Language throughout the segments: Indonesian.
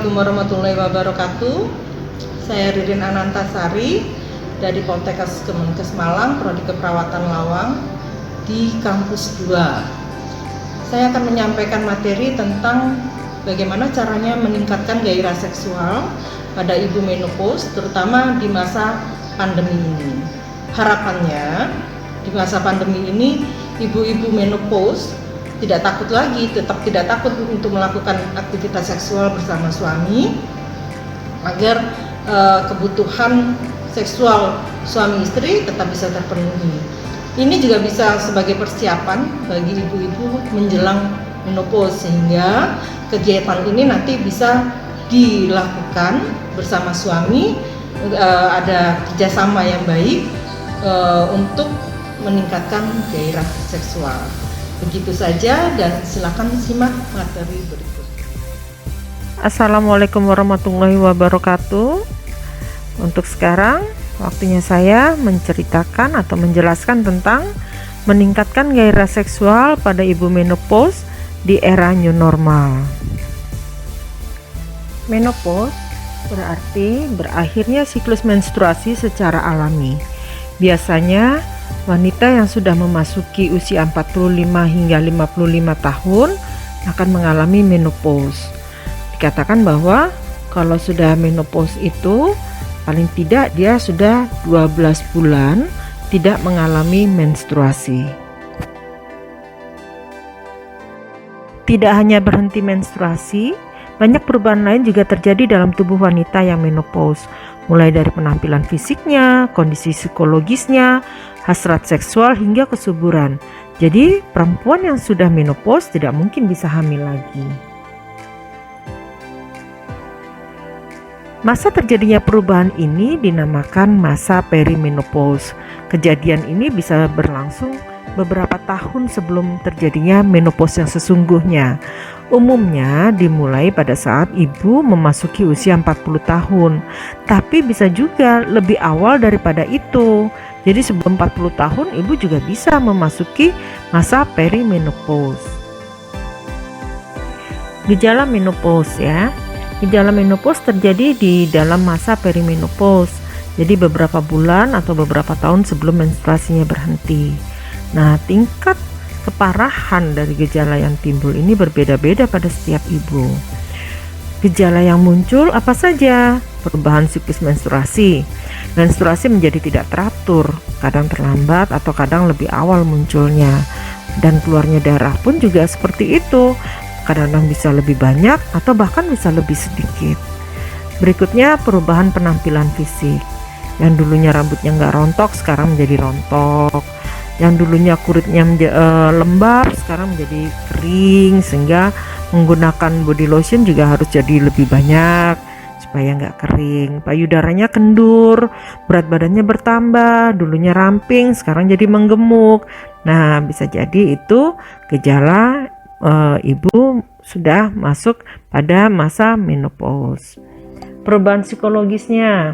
Assalamualaikum warahmatullahi wabarakatuh. Saya Ririn Anantasari dari Poltekkes Kemenkes Malang, Prodi Keperawatan Lawang di Kampus 2. Saya akan menyampaikan materi tentang bagaimana caranya meningkatkan gairah seksual pada ibu menopause, terutama di masa pandemi ini. Harapannya di masa pandemi ini ibu-ibu menopause tetap tidak takut untuk melakukan aktivitas seksual bersama suami, agar kebutuhan seksual suami istri tetap bisa terpenuhi. Ini juga bisa sebagai persiapan bagi ibu-ibu menjelang menopause, sehingga kegiatan ini nanti bisa dilakukan bersama suami, ada kerjasama yang baik untuk meningkatkan gairah seksual. Begitu saja, dan silakan simak materi berikut. Assalamualaikum warahmatullahi wabarakatuh. Untuk sekarang waktunya saya menceritakan atau menjelaskan tentang meningkatkan gairah seksual pada ibu menopause di era new normal. Menopause berarti berakhirnya siklus menstruasi secara alami. Biasanya wanita yang sudah memasuki usia 45 hingga 55 tahun akan mengalami menopause. Dikatakan bahwa kalau sudah menopause itu paling tidak dia sudah 12 bulan tidak mengalami menstruasi. Tidak hanya berhenti menstruasi, banyak perubahan lain juga terjadi dalam tubuh wanita yang menopause, mulai dari penampilan fisiknya, kondisi psikologisnya, hasrat seksual hingga kesuburan. Jadi perempuan yang sudah menopause tidak mungkin bisa hamil lagi. Masa terjadinya perubahan ini dinamakan masa perimenopause. Kejadian ini bisa berlangsung beberapa tahun sebelum terjadinya menopause yang sesungguhnya. Umumnya dimulai pada saat ibu memasuki usia 40 tahun, tapi bisa juga lebih awal daripada itu. Jadi sebelum 40 tahun ibu juga bisa memasuki masa perimenopause. Gejala menopause ya. Gejala menopause terjadi di dalam masa perimenopause. Jadi beberapa bulan atau beberapa tahun sebelum menstruasinya berhenti. Nah, tingkat keparahan dari gejala yang timbul ini berbeda-beda pada setiap ibu. Gejala yang muncul apa saja? Perubahan siklus menstruasi. Menstruasi menjadi tidak teratur, kadang terlambat atau kadang lebih awal munculnya. Dan keluarnya darah pun juga seperti itu. Kadang-kadang bisa lebih banyak atau bahkan bisa lebih sedikit. Berikutnya perubahan penampilan fisik. Yang dulunya rambutnya nggak rontok sekarang menjadi rontok. Yang dulunya kulitnya lembab sekarang menjadi kering, sehingga menggunakan body lotion juga harus jadi lebih banyak supaya nggak kering. Payudaranya kendur, berat badannya bertambah, dulunya ramping sekarang jadi menggemuk. Nah, bisa jadi itu gejala ibu sudah masuk pada masa menopause. Perubahan psikologisnya,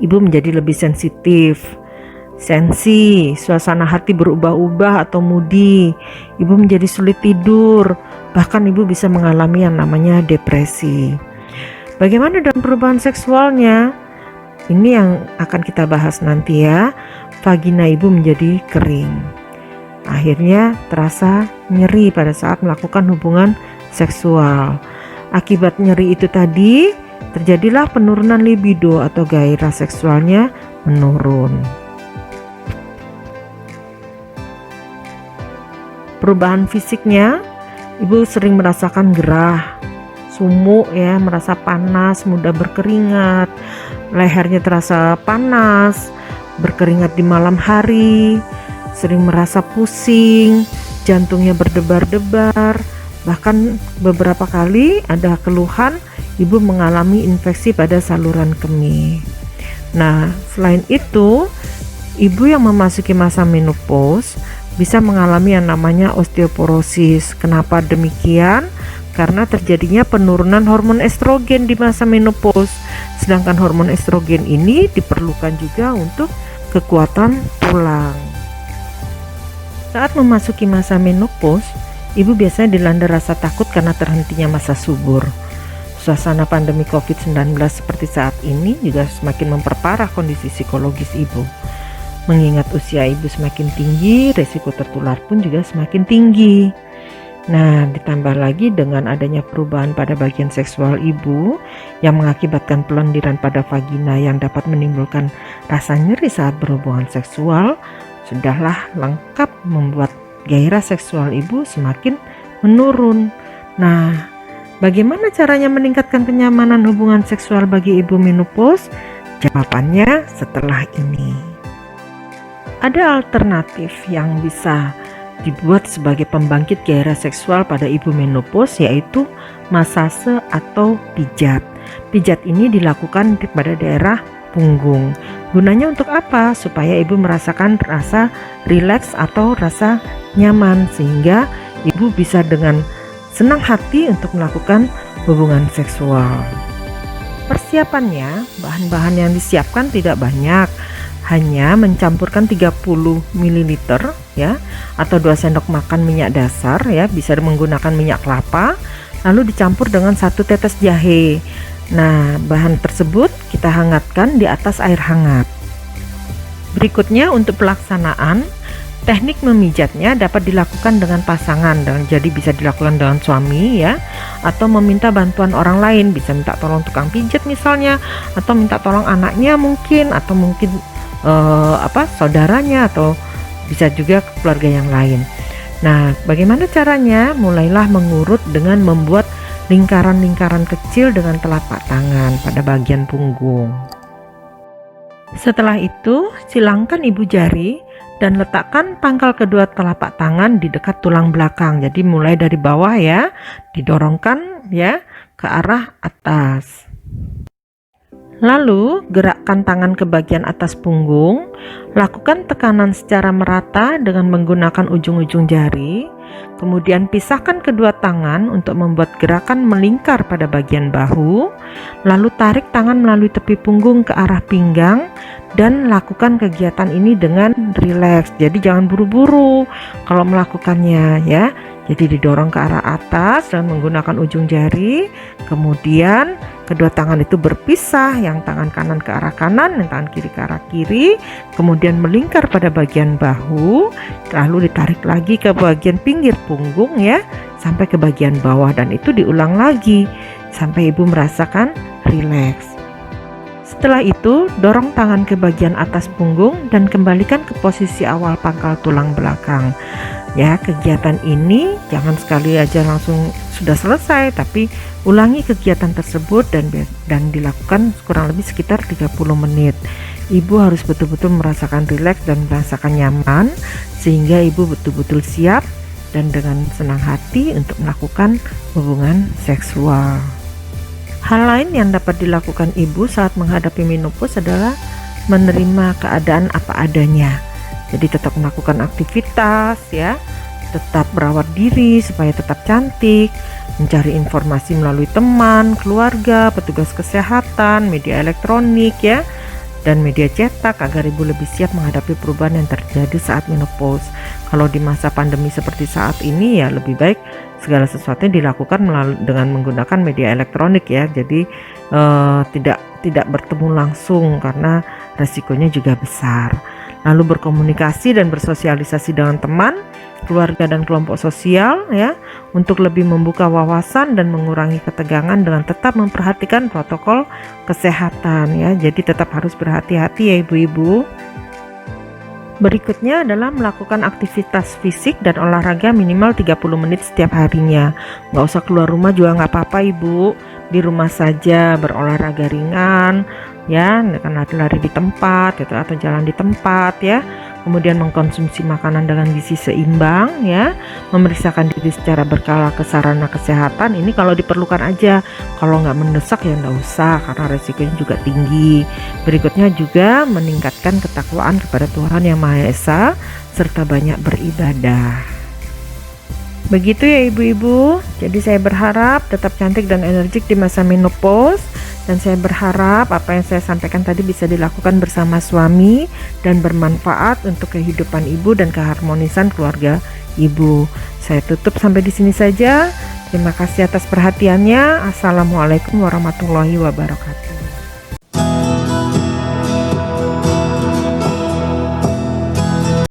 ibu menjadi lebih sensitif, sensi, suasana hati berubah-ubah atau moody, ibu menjadi sulit tidur, bahkan ibu bisa mengalami yang namanya depresi. Bagaimana dengan perubahan seksualnya? Ini yang akan kita bahas nanti ya. Vagina ibu menjadi kering. Akhirnya terasa nyeri pada saat melakukan hubungan seksual. Akibat nyeri itu tadi, terjadilah penurunan libido atau gairah seksualnya menurun. Perubahan fisiknya, ibu sering merasakan gerah, sumuk ya, merasa panas, mudah berkeringat, lehernya terasa panas, berkeringat di malam hari, sering merasa pusing, jantungnya berdebar-debar, bahkan beberapa kali ada keluhan ibu mengalami infeksi pada saluran kemih. Nah, selain itu, ibu yang memasuki masa menopause bisa mengalami yang namanya osteoporosis. Kenapa demikian? Karena terjadinya penurunan hormon estrogen di masa menopause. Sedangkan hormon estrogen ini diperlukan juga untuk kekuatan tulang. Saat memasuki masa menopause, ibu biasanya dilanda rasa takut karena terhentinya masa subur. Suasana pandemi COVID-19 seperti saat ini juga semakin memperparah kondisi psikologis ibu. Mengingat usia ibu semakin tinggi, resiko tertular pun juga semakin tinggi. Nah, ditambah lagi dengan adanya perubahan pada bagian seksual ibu yang mengakibatkan pelendiran pada vagina yang dapat menimbulkan rasa nyeri saat berhubungan seksual, sudahlah lengkap membuat gairah seksual ibu semakin menurun. Nah, bagaimana caranya meningkatkan kenyamanan hubungan seksual bagi ibu menopause? Jawabannya setelah ini. Ada alternatif yang bisa dibuat sebagai pembangkit gairah seksual pada ibu menopause, yaitu masase atau pijat. Pijat ini dilakukan pada daerah punggung. Gunanya untuk apa? Supaya ibu merasakan rasa rileks atau rasa nyaman, sehingga ibu bisa dengan senang hati untuk melakukan hubungan seksual. Persiapannya, bahan-bahan yang disiapkan tidak banyak, hanya mencampurkan 30 ml ya, atau 2 sendok makan minyak dasar ya, bisa menggunakan minyak kelapa, lalu dicampur dengan 1 tetes jahe. Nah, bahan tersebut kita hangatkan di atas air hangat. Berikutnya untuk pelaksanaan, teknik memijatnya dapat dilakukan dengan pasangan, dan jadi bisa dilakukan dengan suami ya, atau meminta bantuan orang lain, bisa minta tolong tukang pijat misalnya, atau minta tolong anaknya mungkin, atau mungkin saudaranya, atau bisa juga keluarga yang lain. Nah, bagaimana caranya? Mulailah mengurut dengan membuat lingkaran-lingkaran kecil dengan telapak tangan pada bagian punggung. Setelah itu, silangkan ibu jari dan letakkan pangkal kedua telapak tangan di dekat tulang belakang. Jadi mulai dari bawah ya, didorongkan ya ke arah atas. Lalu gerakkan tangan ke bagian atas punggung, lakukan tekanan secara merata dengan menggunakan ujung-ujung jari, kemudian pisahkan kedua tangan untuk membuat gerakan melingkar pada bagian bahu, lalu tarik tangan melalui tepi punggung ke arah pinggang, dan lakukan kegiatan ini dengan rileks. Jadi jangan buru-buru kalau melakukannya ya. Jadi didorong ke arah atas dan menggunakan ujung jari, kemudian kedua tangan itu berpisah, yang tangan kanan ke arah kanan, yang tangan kiri ke arah kiri, kemudian melingkar pada bagian bahu, lalu ditarik lagi ke bagian pinggir punggung ya, sampai ke bagian bawah, dan itu diulang lagi sampai ibu merasakan rileks. Setelah itu, dorong tangan ke bagian atas punggung dan kembalikan ke posisi awal pangkal tulang belakang. Ya, kegiatan ini jangan sekali aja langsung sudah selesai, tapi ulangi kegiatan tersebut dan dilakukan kurang lebih sekitar 30 menit. Ibu harus betul-betul merasakan rileks dan merasakan nyaman, sehingga ibu betul-betul siap dan dengan senang hati untuk melakukan hubungan seksual. Hal lain yang dapat dilakukan ibu saat menghadapi menopause adalah menerima keadaan apa adanya. Jadi tetap melakukan aktivitas ya, tetap merawat diri supaya tetap cantik, mencari informasi melalui teman, keluarga, petugas kesehatan, media elektronik ya, dan media cetak agar ibu lebih siap menghadapi perubahan yang terjadi saat menopause. Kalau di masa pandemi seperti saat ini ya lebih baik segala sesuatunya dilakukan dengan menggunakan media elektronik ya. Jadi tidak bertemu langsung karena resikonya juga besar. Lalu berkomunikasi dan bersosialisasi dengan teman, keluarga dan kelompok sosial ya, untuk lebih membuka wawasan dan mengurangi ketegangan dengan tetap memperhatikan protokol kesehatan ya. Jadi tetap harus berhati-hati ya ibu-ibu. Berikutnya adalah melakukan aktivitas fisik dan olahraga minimal 30 menit setiap harinya. Nggak usah keluar rumah juga nggak apa-apa ibu, di rumah saja berolahraga ringan ya, lari di tempat gitu, atau jalan di tempat ya. Kemudian mengkonsumsi makanan dengan gizi seimbang ya, memeriksakan diri secara berkala ke sarana kesehatan. Ini kalau diperlukan aja, kalau nggak mendesak ya nggak usah karena resikonya juga tinggi. Berikutnya juga meningkatkan ketakwaan kepada Tuhan Yang Maha Esa serta banyak beribadah. Begitu ya ibu-ibu. Jadi saya berharap tetap cantik dan energik di masa menopause. Dan saya berharap apa yang saya sampaikan tadi bisa dilakukan bersama suami dan bermanfaat untuk kehidupan ibu dan keharmonisan keluarga ibu. Saya tutup sampai di sini saja. Terima kasih atas perhatiannya. Assalamualaikum warahmatullahi wabarakatuh.